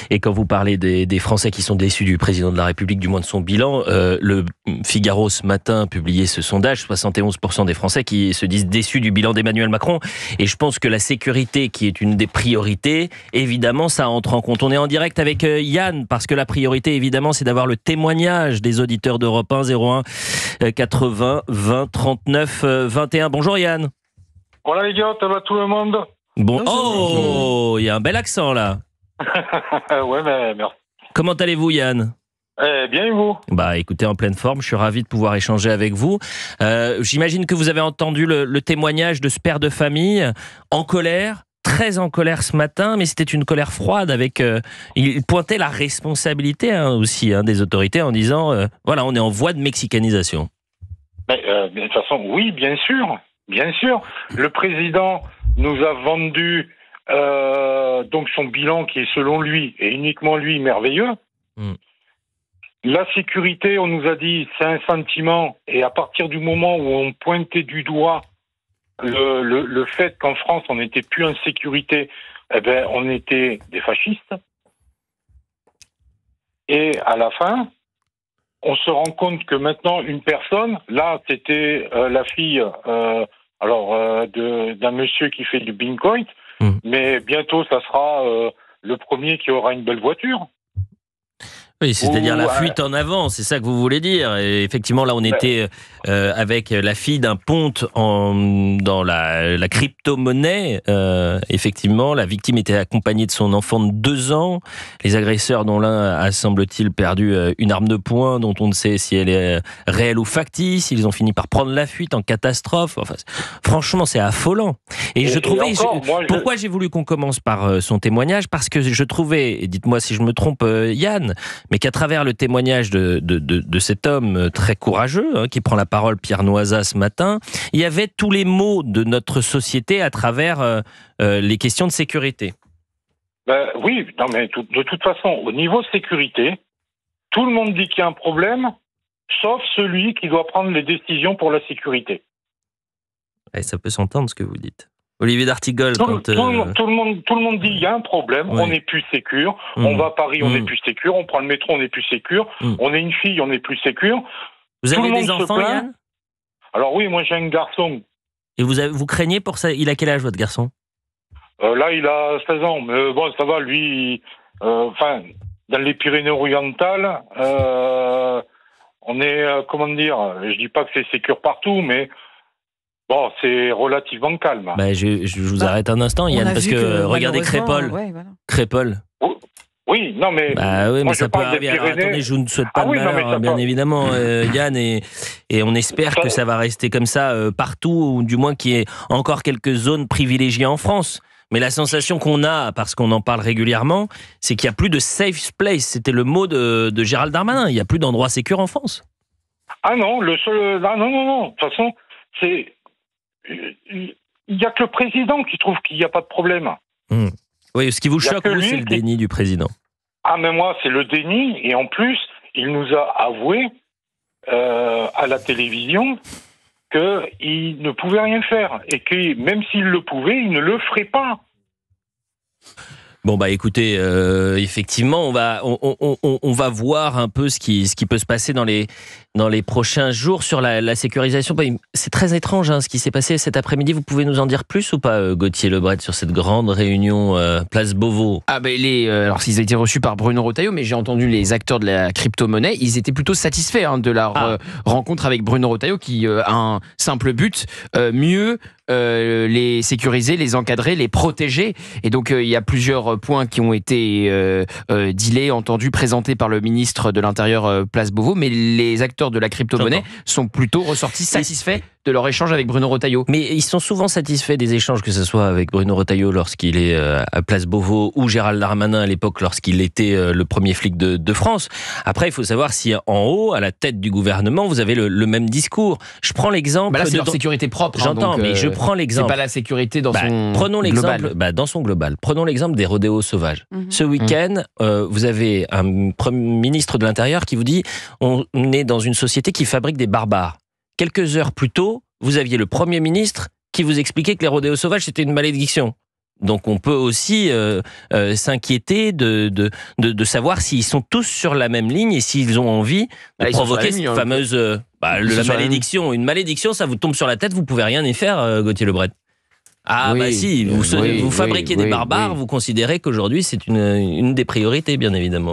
Et quand vous parlez des Français qui sont déçus du président de la République, du moins de son bilan, le Figaro ce matin publiait ce sondage, 71% des Français qui se disent déçus du bilan d'Emmanuel Macron. Et je pense que la sécurité, qui est une des priorités, évidemment, ça entre en compte. On est en direct avec Yann, parce que la priorité, évidemment, c'est d'avoir le témoignage des auditeurs d'Europe 1, 01 80 20 39 21. Bonjour Yann. Voilà les gars, ça va tout le monde? Bon, oh, il y a un bel accent là. Ouais, mais merci. Comment allez-vous Yann? Bien et vous? Bah écoutez, en pleine forme, je suis ravi de pouvoir échanger avec vous. J'imagine que vous avez entendu le témoignage de ce père de famille en colère, très en colère ce matin, mais c'était une colère froide avec... il pointait la responsabilité aussi des autorités en disant, voilà, on est en voie de mexicanisation. Mais, de toute façon, oui, bien sûr. Bien sûr. Le président nous a vendu donc son bilan qui est selon lui, et uniquement lui, merveilleux. La sécurité, on nous a dit, c'est un sentiment, et à partir du moment où on pointait du doigt le fait qu'en France, on n'était plus en sécurité, eh ben, on était des fascistes. Et à la fin, on se rend compte que maintenant, une personne, là, c'était la fille d'un monsieur qui fait du Bitcoin, mais bientôt, ça sera le premier qui aura une belle voiture. Oui, c'est-à-dire la fuite en avant, c'est ça que vous voulez dire. Et effectivement, là, on était avec la fille d'un ponte dans la crypto-monnaie. Effectivement, la victime était accompagnée de son enfant de 2 ans. Les agresseurs, dont l'un a, semble-t-il, perdu une arme de poing, dont on ne sait si elle est réelle ou factice. Ils ont fini par prendre la fuite en catastrophe. Enfin, franchement, c'est affolant. Et je trouvais... Pourquoi j'ai voulu qu'on commence par son témoignage? Parce que je trouvais, et dites-moi si je me trompe, Yann, mais qu'à travers le témoignage de cet homme très courageux, qui prend la parole, Pierre Noisa, ce matin, il y avait tous les maux de notre société à travers les questions de sécurité. Oui, non, mais de toute façon, au niveau sécurité, tout le monde dit qu'il y a un problème, sauf celui qui doit prendre les décisions pour la sécurité. Et ça peut s'entendre ce que vous dites. Olivier d'Artigol, tout le monde dit il y a un problème, on n'est plus sécure, on va à Paris, on n'est plus sécure, on prend le métro, on n'est plus sécure, on est une fille, on n'est plus sécure. Vous avez des enfants, Yann? Alors oui, moi j'ai un garçon. Et vous craignez pour ça? Il a quel âge, votre garçon? Là, il a 16 ans, mais bon, ça va, lui, dans les Pyrénées-Orientales, on est, comment dire, je dis pas que c'est sécure partout, mais... Bon, c'est relativement calme. Je vous arrête un instant, Yann, parce que regardez Crépol. Ouais, voilà. Crépol. Oui, non, mais... oui, mais ça peut arriver. Alors, attendez, je ne souhaite pas de malheur, bien évidemment, Yann, et on espère que ça va rester comme ça partout, ou du moins qu'il y ait encore quelques zones privilégiées en France. Mais la sensation qu'on a, parce qu'on en parle régulièrement, c'est qu'il n'y a plus de safe place. C'était le mot de Gérald Darmanin. Il n'y a plus d'endroits sécures en France. Ah non, non. De toute façon, c'est... Il n'y a que le président qui trouve qu'il n'y a pas de problème. Oui, ce qui vous choque, vous, c'est le déni du président. Ah, mais moi, c'est le déni. Et en plus, il nous a avoué à la télévision qu'il ne pouvait rien faire. Et que même s'il le pouvait, il ne le ferait pas. Bon écoutez, effectivement, on va voir un peu ce qui peut se passer dans les prochains jours sur la sécurisation. C'est très étrange ce qui s'est passé cet après-midi. Vous pouvez nous en dire plus ou pas, Gauthier Lebret, sur cette grande réunion place Beauvau? Alors ils ont été reçus par Bruno Retailleau, mais j'ai entendu les acteurs de la crypto-monnaie, ils étaient plutôt satisfaits de leur rencontre avec Bruno Retailleau, qui a un simple but, mieux les sécuriser, les encadrer, les protéger. Et donc il y a plusieurs points qui ont été dealés, entendus, présentés par le ministre de l'Intérieur, place Beauvau, mais les acteurs de la crypto-monnaie sont plutôt ressortis satisfaits de leur échange avec Bruno Retailleau. Mais ils sont souvent satisfaits des échanges, que ce soit avec Bruno Retailleau lorsqu'il est à place Beauvau, ou Gérald Darmanin à l'époque lorsqu'il était le premier flic de France. Après, il faut savoir si en haut, à la tête du gouvernement, vous avez le même discours. Je prends l'exemple... là, c'est leur sécurité propre. J'entends, mais je prends l'exemple... C'est pas la sécurité dans son global. Dans son global. Prenons l'exemple des rodéos sauvages. Ce week-end, vous avez un premier ministre de l'Intérieur qui vous dit « On est dans une société qui fabrique des barbares ». Quelques heures plus tôt, vous aviez le Premier ministre qui vous expliquait que les rodéos sauvages, c'était une malédiction. Donc on peut aussi s'inquiéter de savoir s'ils sont tous sur la même ligne et s'ils ont envie de provoquer cette fameuse la malédiction. Une malédiction, ça vous tombe sur la tête, vous pouvez rien y faire, Gauthier Lebret. Ah oui, bah si, vous fabriquez des barbares, vous considérez qu'aujourd'hui c'est une des priorités, bien évidemment.